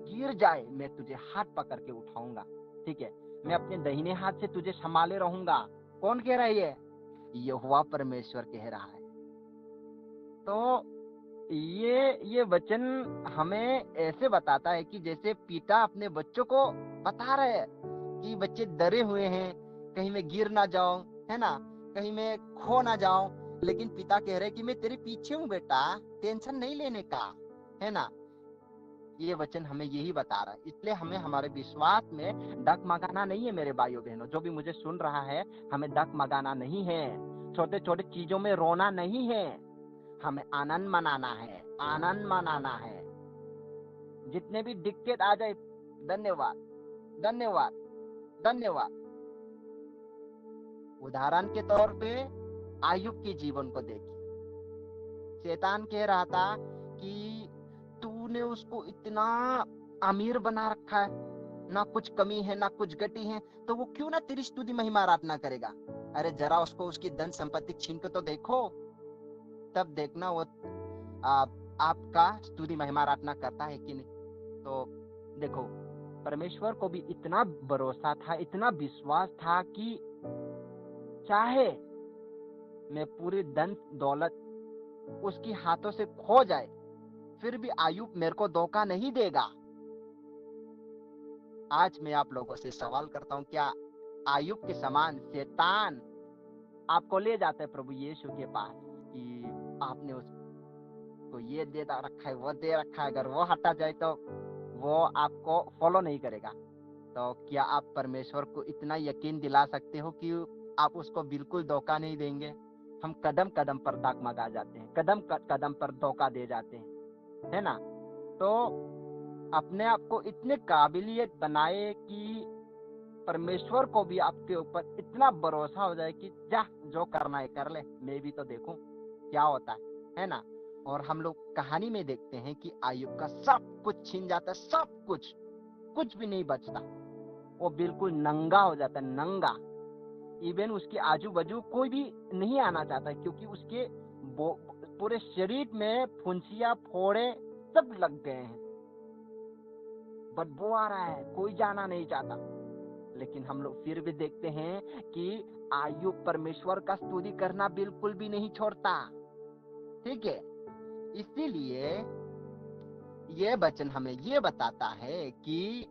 गिर जाए, मैं तुझे हाथ पकड़ के उठाऊंगा। ठीक है, मैं अपने दाहिने हाथ से तुझे संभाले रहूंगा। कौन कह रहा है ये? यहोवा परमेश्वर कह रहा है। तो ये वचन हमें ऐसे बताता है कि जैसे पिता अपने बच्चों को बता रहे हैं कि बच्चे डरे हुए हैं, कहीं मैं गिर ना जाऊं, है ना, कहीं मैं खो ना जाऊं, लेकिन पिता कह रहे हैं कि मैं तेरे पीछे हूं बेटा, टेंशन नहीं लेने का, है ना। ये वचन हमें यही बता रहा है। इसलिए हमें हमारे विश्वास में डगमगाना नहीं है। मेरे भाइयों बहनों, जो भी मुझे सुन रहा है, हमें डगमगाना नहीं है, छोटे छोटे चीजों में रोना नहीं है, हमें आनंद मनाना है, आनंद मनाना है। जितने भी दिक्कत आ जाए, धन्यवाद धन्यवाद धन्यवाद। उदाहरण के तौर पे आयुब के जीवन को देखिए। शैतान कह रहा था कि तूने उसको इतना अमीर बना रखा है, ना कुछ कमी है ना कुछ घटी है, तो वो क्यों ना तेरी स्तुति महिमा आराधना करेगा। अरे जरा उसको उसकी धन संपत्ति छीन के तो देखो, तब देखना वो आपका स्तुति महिमा आराधना करता है कि नहीं। तो देखो, परमेश्वर को भी इतना भरोसा था, इतना विश्वास था कि चाहे मैं पूरी धन दौलत उसकी हाथों से खो जाए, फिर भी आयुब मेरे को धोखा नहीं देगा। आज मैं आप लोगों से सवाल करता हूं, क्या आयुब के समान शैतान आपको ले जाता है प्रभु यीशु के पास कि आपने उसको ये दे रखा है, वो दे रखा है, अगर वो हटा जाए तो वो आपको फॉलो नहीं करेगा? तो क्या आप परमेश्वर को इतना यकीन दिला सकते हो कि आप उसको बिल्कुल धोखा नहीं देंगे? हम कदम कदम पर डगमगा जाते हैं, कदम कदम पर धोखा दे जाते हैं, है ना? तो अपने आप को इतने काबिलियत बनाए कि परमेश्वर को भी आपके ऊपर इतना भरोसा हो जाए कि जा जो करना है कर ले, मैं भी तो देखूं क्या होता है ना? और हम लोग कहानी में देखते हैं कि आयुब का सब कुछ छीन जाता है, सब कुछ भी नहीं बचता, वो बिल्कुल नंगा हो जाता है, नंगा। इवन उसके आजू बाजू कोई भी नहीं आना चाहता, क्योंकि उसके पूरे शरीर में फुंसियां, फोड़े सब लग गए हैं, बदबू आ रहा है, कोई जाना नहीं चाहता। लेकिन हम लोग फिर भी देखते हैं कि आयुब परमेश्वर का स्तुति करना बिल्कुल भी नहीं छोड़ता, ठीक है? इसीलिए ये वचन हमें ये बताता है कि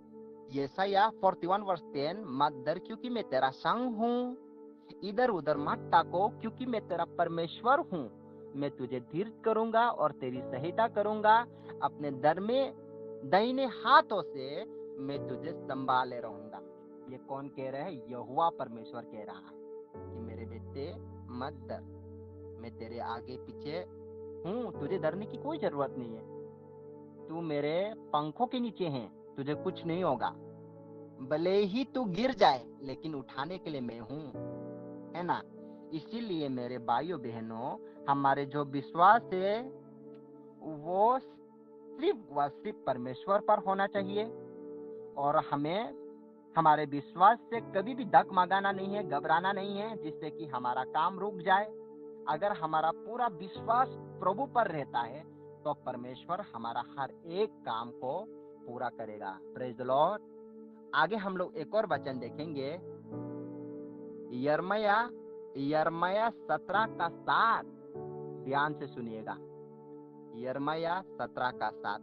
यशायाह 41 वर्ष 10, मत डर क्योंकि मैं तेरा संग हूँ, इधर उधर मत ताको क्योंकि मैं तेरा परमेश्वर हूँ, मैं तुझे धीरज करूंगा और तेरी सहायता करूंगा, अपने दर में दाहिने हाथों से मैं तुझे संभाले रहूंगा। ये कौन कह रहा है? यहोवा परमेश्वर कह रहा है कि मेरे बेटे मत डर, मैं तेरे आगे पीछे हूँ, तुझे डरने की कोई जरूरत नहीं है, तू मेरे पंखों के नीचे है, तुझे कुछ नहीं होगा, भले ही तू गिर जाए लेकिन उठाने के लिए मैं हूँ, है ना? इसीलिए मेरे भाइयों बहनों, हमारे जो विश्वास है वो सिर्फ परमेश्वर पर होना चाहिए, और हमें हमारे विश्वास से कभी भी डगमगाना नहीं है, घबराना नहीं है, जिससे कि हमारा काम रुक जाए। अगर हमारा पूरा विश्वास प्रभु पर रहता है तो परमेश्वर हमारा हर एक काम को पूरा करेगा। Praise the Lord. आगे हम लोग एक और वचन देखेंगे, यिर्मयाह 17:7। ध्यान से सुनिएगा, यिर्मयाह 17:7।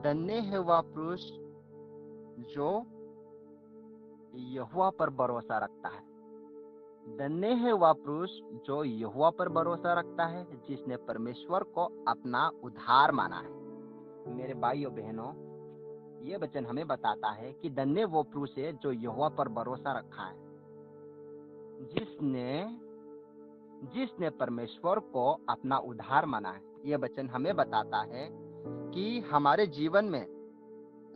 धन्य है वह पुरुष जो यहोवा पर भरोसा रखता है, धन्य है वह पुरुष जो यहोवा पर भरोसा रखता है, जिसने परमेश्वर को अपना उद्धार माना है। मेरे भाइयों बहनों, ये वचन हमें बताता है कि धन्य वो पुरुष है जो यहोवा पर भरोसा रखा है, जिसने परमेश्वर को अपना उद्धार माना है। ये वचन हमें बताता है कि हमारे जीवन में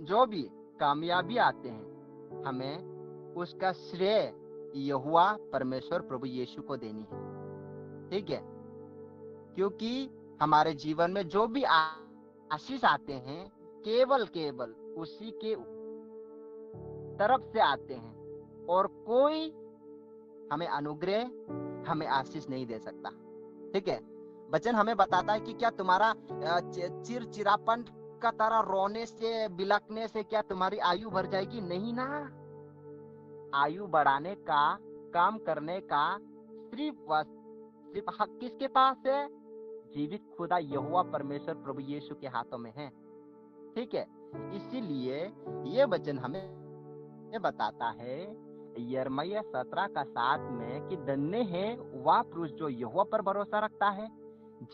जो भी कामयाबी आते हैं, हमें उसका श्रेय यहोवा परमेश्वर प्रभु यीशु को देनी है, ठीक है? क्योंकि हमारे जीवन में जो भी आशीष आते हैं केवल उसी के तरफ से आते हैं, और कोई हमें अनुग्रह, हमें आशीष नहीं दे सकता, ठीक है? वचन हमें बताता है कि क्या तुम्हारा चिड़चिड़ापन का तरह रोने से, बिलखने से क्या तुम्हारी आयु बढ़ जाएगी? नहीं ना। आयु बढ़ाने का, काम करने का सिर्फ हक किसके पास है? जीवित खुदा यहोवा परमेश्वर प्रभु यीशु के हाथों में है, ठीक है? इसीलिए ये वचन हमें बताता है यिर्मयाह 17:7 में कि धन्य है वह पुरुष जो यहोवा पर भरोसा रखता है,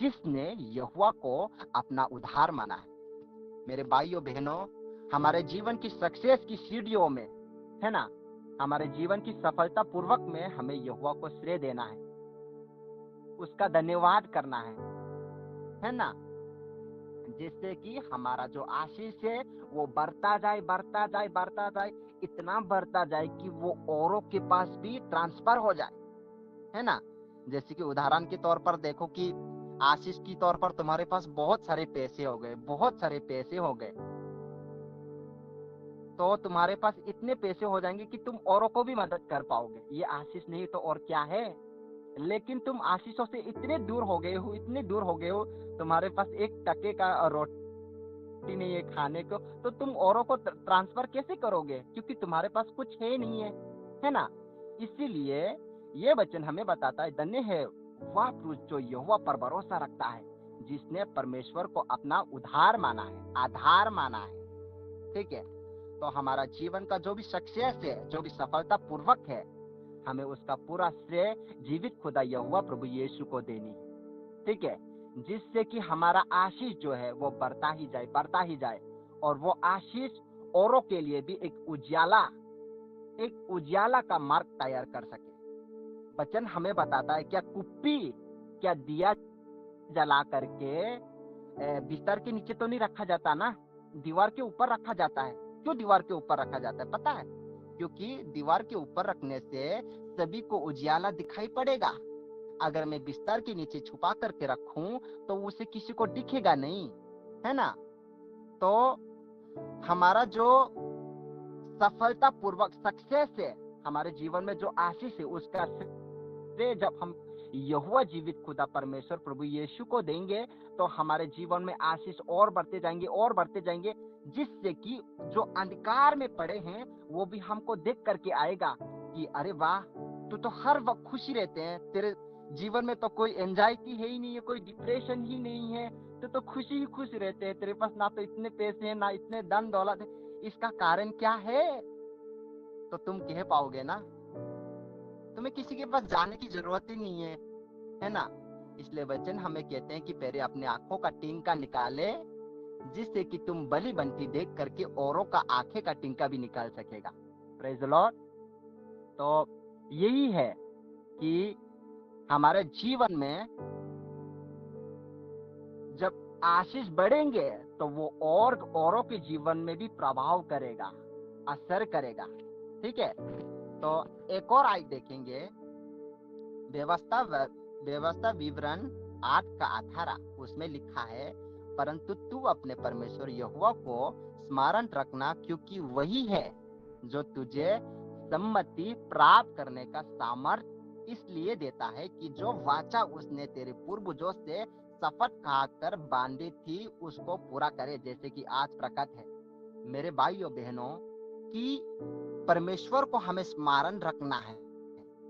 जिसने यहोवा को अपना उद्धार माना है। मेरे भाइयों बहनों, हमारे जीवन की सक्सेस की सीढ़ियों में, है ना, हमारे जीवन की सफलता पूर्वक में हमें यहोवा को श्रेय देना है, उसका धन्यवाद करना है ना, जिससे कि हमारा जो आशीष है वो बढ़ता जाए, इतना बढ़ता जाए कि वो औरों के पास भी ट्रांसफर हो जाए, है ना? जैसे कि उदाहरण के तौर पर देखो कि आशीष की तौर पर तुम्हारे पास बहुत सारे पैसे हो गए, तो तुम्हारे पास इतने पैसे हो जाएंगे कि तुम औरों को भी मदद कर पाओगे। ये आशीष नहीं तो और क्या है? लेकिन तुम आशीषों से इतने दूर हो गए हो, तुम्हारे पास 1 टके का रोटी नहीं है खाने को, तो तुम औरों को ट्रांसफर कैसे करोगे? क्योंकि तुम्हारे पास कुछ है नहीं है ना? इसीलिए ये वचन हमें बताता है, धन्य है वह पुरुष जो यहोवा पर भरोसा रखता है, जिसने परमेश्वर को अपना उद्धार माना है, आधार माना है। ठीक है, तो हमारा जीवन का जो भी सक्सेस है, जो भी सफलता पूर्वक है, हमें उसका पूरा श्रेय जीवित खुदा यहोवा प्रभु यीशु को देनी है। ठीक है, जिससे कि हमारा आशीष जो है वो बढ़ता ही जाए, बढ़ता ही जाए, और वो आशीष औरों के लिए भी एक उजाला का मार्ग तैयार कर सके। वचन हमें बताता है, क्या कुप्पी, क्या दिया जला करके बिस्तर के नीचे तो नहीं रखा जाता ना, दीवार के ऊपर रखा जाता है। क्यों दीवार के ऊपर रखा जाता है पता है? क्योंकि दीवार के ऊपर रखने से सभी को उजियाला दिखाई पड़ेगा। अगर मैं बिस्तर के नीचे छुपा करके रखूं तो उसे किसी को दिखेगा नहीं, है ना। तो हमारा जो सफलता पूर्वक सक्सेस है, हमारे जीवन में जो आशीष है, उसका श्रेय जब हम यहोवा जीवित खुदा परमेश्वर प्रभु यीशु को देंगे तो हमारे जीवन में आशीष और बढ़ते जाएंगे और बढ़ते जाएंगे, जिससे कि जो अंधकार में पड़े हैं वो भी हमको देख करके आएगा कि अरे वाह, तू तो हर वक्त खुशी रहते हैं, तेरे जीवन में तो कोई एंजाइटी है ही नहीं है, कोई डिप्रेशन ही नहीं है, तो खुशी ही खुश रहते हैं, तेरे पास ना तो इतने पैसे हैं ना इतने धन दौलत है, इसका कारण क्या है? तो तुम कह पाओगे ना, तुम्हें किसी के पास जाने की जरूरत ही नहीं है ना। इसलिए वचन हमें कहते हैं कि पहले अपने आंखों का टिंका निकाले, जिससे कि तुम बलि बनती देख करके औरों का आंखें का टिंका भी निकाल सकेगा। Praise the Lord. तो यही है कि हमारे जीवन में जब आशीष बढ़ेंगे तो वो औरों के जीवन में भी प्रभाव करेगा, असर करेगा। ठीक है, तो एक और आयत देखेंगे, व्यवस्था विवरण 8:18, उसमें लिखा है, परंतु तू अपने परमेश्वर यहोवा को स्मरण रखना, क्योंकि वही है जो तुझे सम्मति प्राप्त करने का सामर्थ्य इसलिए देता है कि जो वाचा उसने तेरे पूर्वजों से शपथ खाकर बांधी थी उसको पूरा करे, जैसे कि आज प्रकट है। मेरे भाइयों बहनों, कि परमेश्वर को हमें स्मरण रखना है,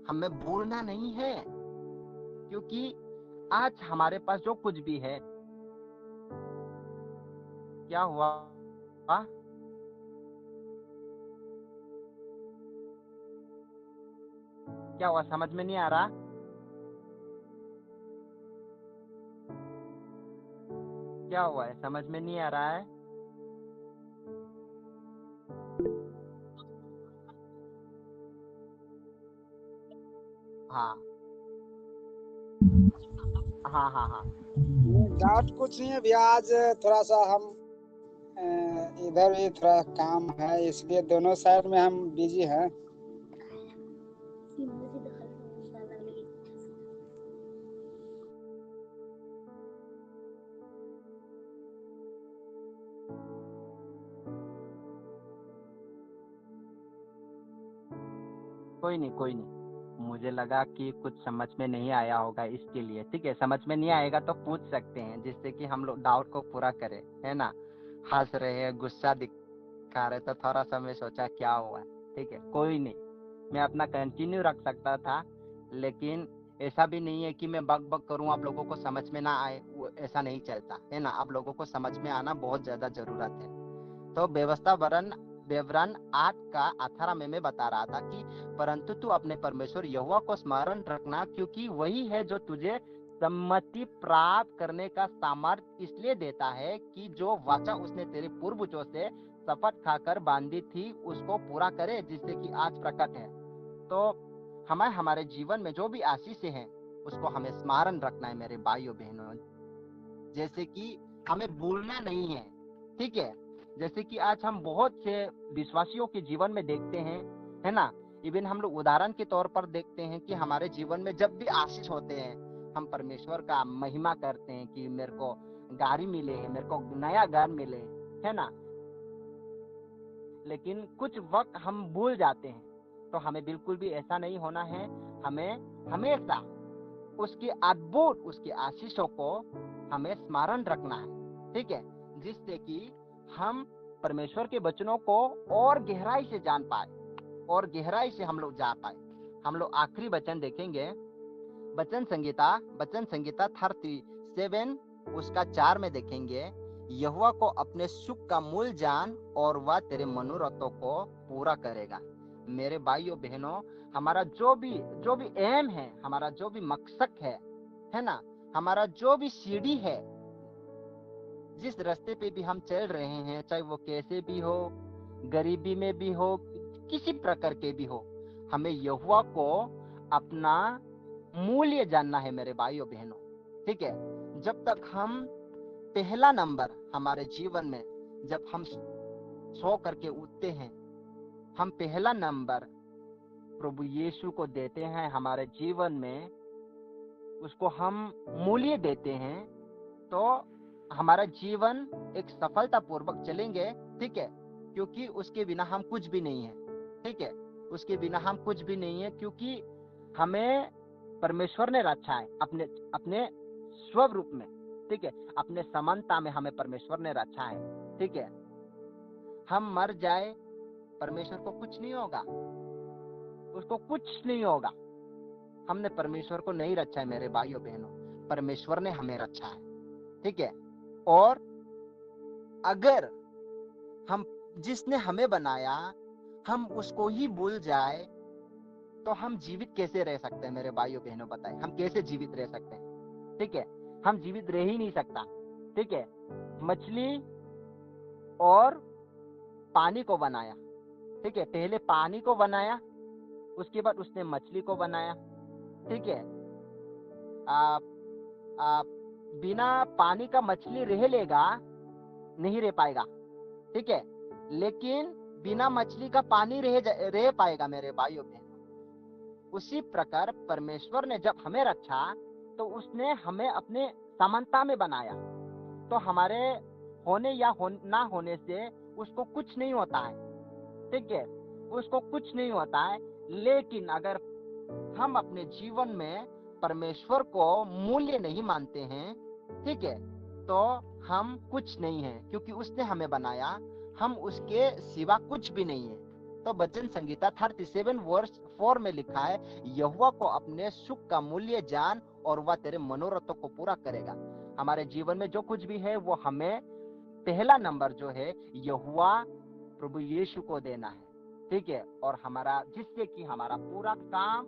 हमें भूलना नहीं है, क्योंकि आज हमारे पास जो कुछ भी है, क्या हुआ? क्या हुआ? समझ में नहीं आ रहा? क्या हुआ है? समझ में नहीं आ रहा है? हाँ हाँ हाँ हाँ, डाउट कुछ नहीं है भैया, आज थोड़ा सा हम इधर भी थोड़ा काम है, इसलिए दोनों साइड में हम बिजी हैं। कोई नहीं, मुझे लगा कि कुछ समझ में नहीं आया होगा, इसके लिए। ठीक है, समझ में नहीं आएगा तो पूछ सकते हैं, जिससे कि हम लोग डाउट को पूरा करें, है ना। हंस रहे हैं, गुस्सा दिखा रहे, तो थोड़ा सा मैं सोचा क्या हुआ। ठीक है, कोई नहीं, मैं अपना कंटिन्यू रख सकता था, लेकिन ऐसा भी नहीं है कि मैं बक करूं, आप लोगों को समझ में ना आए, वो ऐसा नहीं चलता, है ना। आप लोगों को समझ में आना बहुत ज्यादा जरूरत है। तो व्यवस्था विवरण 8:18 में मैं बता रहा था कि परंतु तू अपने परमेश्वर यहोवा को स्मरण रखना, क्योंकि वही है जो तुझे सम्मति प्राप्त करने का सामर्थ्य इसलिए देता है कि जो वाचा उसने तेरे पूर्वजों से शपथ खाकर बांधी थी उसको पूरा करे, जिससे कि आज प्रकट है। तो हमारे जीवन में जो भी आशीष है उसको हमें स्मरण रखना है मेरे भाइयों बहनों, जैसे कि हमें भूलना नहीं है। ठीक है, जैसे कि आज हम बहुत से विश्वासियों के जीवन में देखते हैं, है ना। इवन हम लोग उदाहरण के तौर पर देखते हैं कि हमारे जीवन में जब भी आशीष होते हैं हम परमेश्वर का महिमा करते हैं कि मेरे को गाड़ी मिले, मेरे को नया घर मिले, है ना। लेकिन कुछ वक्त हम भूल जाते हैं, तो हमें बिल्कुल भी ऐसा नहीं होना है। हमें हमेशा उसके अद्भुत, उसके आशीषों को हमें स्मरण रखना है। ठीक है, जिससे कि हम परमेश्वर के वचनों को और गहराई से जान पाए और गहराई से हम लोग जा पाए। हम लोग आखिरी वचन देखेंगे, वचन संहिता 37 उसका 4 में देखेंगे, यहोवा को अपने सुख का मूल जान और वह तेरे मनोरथों को पूरा करेगा। मेरे भाइयों बहनों, हमारा जो भी एम है, हमारा जो भी मकसद है ना, हमारा जो भी सीढ़ी है, जिस रास्ते पे भी हम चल रहे हैं, चाहे वो कैसे भी हो, गरीबी में भी हो, किसी प्रकार के भी हो, हमें यहोवा को अपना मूल्य जानना है मेरे भाइयों बहनों। ठीक है, जब तक हम पहला नंबर हमारे जीवन में, जब हम सो करके उठते हैं, हम पहला नंबर प्रभु यीशु को देते हैं हमारे जीवन में, उसको हम मूल्य देते हैं, तो हमारा जीवन एक सफलता पूर्वक चलेंगे। ठीक है, क्योंकि उसके बिना हम कुछ भी नहीं है। ठीक है, उसके बिना हम कुछ भी नहीं है, क्योंकि हमें परमेश्वर ने रचा है अपने स्वरूप में। ठीक है, अपने समानता में हमें परमेश्वर ने रचा है। ठीक है, हम मर जाए, परमेश्वर को कुछ नहीं होगा, उसको कुछ नहीं होगा। हमने परमेश्वर को नहीं रचा है मेरे भाइयों बहनों, परमेश्वर ने हमें रचा है। ठीक है, और अगर हम जिसने हमें बनाया हम उसको ही भूल जाए, तो हम जीवित कैसे रह सकते हैं मेरे भाइयों बहनों? बताएं, हम कैसे जीवित रह सकते हैं? ठीक है, हम जीवित रह ही नहीं सकता। ठीक है, मछली और पानी को बनाया। ठीक है, पहले पानी को बनाया, उसके बाद उसने मछली को बनाया। ठीक है, आप बिना पानी का मछली रह लेगा, नहीं रह पाएगा। ठीक है, लेकिन बिना मछली का पानी रह पाएगा मेरे भाइयों बहनों। उसी प्रकार परमेश्वर ने जब हमें रचा, तो उसने हमें अपने समानता में बनाया, तो हमारे होने या ना होने से उसको कुछ नहीं होता है। ठीक है, उसको कुछ नहीं होता है। लेकिन अगर हम अपने जीवन में परमेश्वर को मूल्य नहीं मानते हैं, ठीक है, तो हम कुछ नहीं है, क्योंकि उसने हमें बनाया, हम उसके सिवा कुछ भी नहीं है। तो वचन संहिता 37 वर्ष 4 में लिखा है, यहोवा को अपने सुख का मूल्य जान और वह तेरे मनोरथों को पूरा करेगा। हमारे जीवन में जो कुछ भी है, वो हमें पहला नंबर जो है यहोवा प्रभु यीशु को देना है। ठीक है, और हमारा जिससे कि हमारा पूरा काम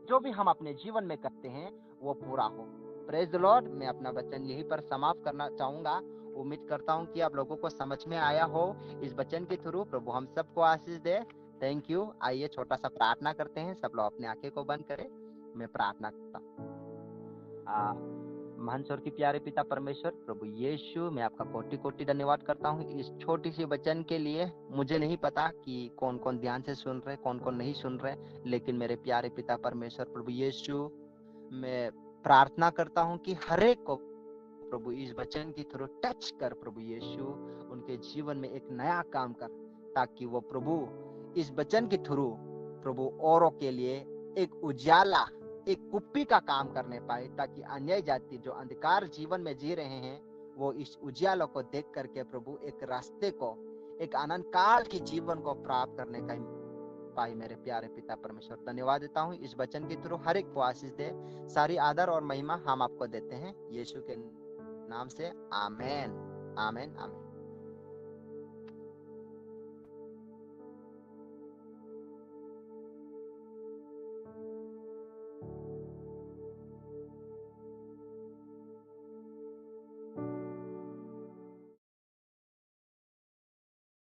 जो भी हम अपने जीवन में करते हैं वो पूरा हो। Praise the Lord. मैं अपना वचन यहीं पर समाप्त करना चाहूंगा। उम्मीद करता हूं कि आप लोगों को समझ में आया हो इस वचन के थ्रू। प्रभु हम सबको आशीष दे। Thank you. आइए छोटा सा प्रार्थना करते हैं। सब लोग अपने आंखें को बंद करें। मैं प्रार्थना करता हूँ। महान स्वर की प्यारे पिता परमेश्वर प्रभु यीशु, मैं आपका कोटि कोटि धन्यवाद करता हूँ इस छोटी सी वचन के लिए। मुझे नहीं पता कि कौन कौन ध्यान से सुन रहे, कौन कौन नहीं सुन रहे, लेकिन मेरे प्यारे पिता परमेश्वर प्रभु यीशु, मैं प्रार्थना करता हूँ कि हर एक को प्रभु इस वचन की थ्रू टच कर प्रभु यीशु, उनके जीवन में एक नया काम कर, ताकि वो प्रभु इस वचन के थ्रू प्रभु औरों के लिए एक उजाला, एक कुप्पी का काम करने पाए, ताकि अन्य जाति जो अंधकार जीवन में जी रहे हैं वो इस उजालों को देख करके प्रभु एक रास्ते को, एक अनंत काल के जीवन को प्राप्त करने का पाए। मेरे प्यारे पिता परमेश्वर धन्यवाद देता हूँ इस वचन के थ्रू हर एक को आशीष दे। सारी आदर और महिमा हम आपको देते हैं यीशु के नाम से। आमेन आमेन आमेन।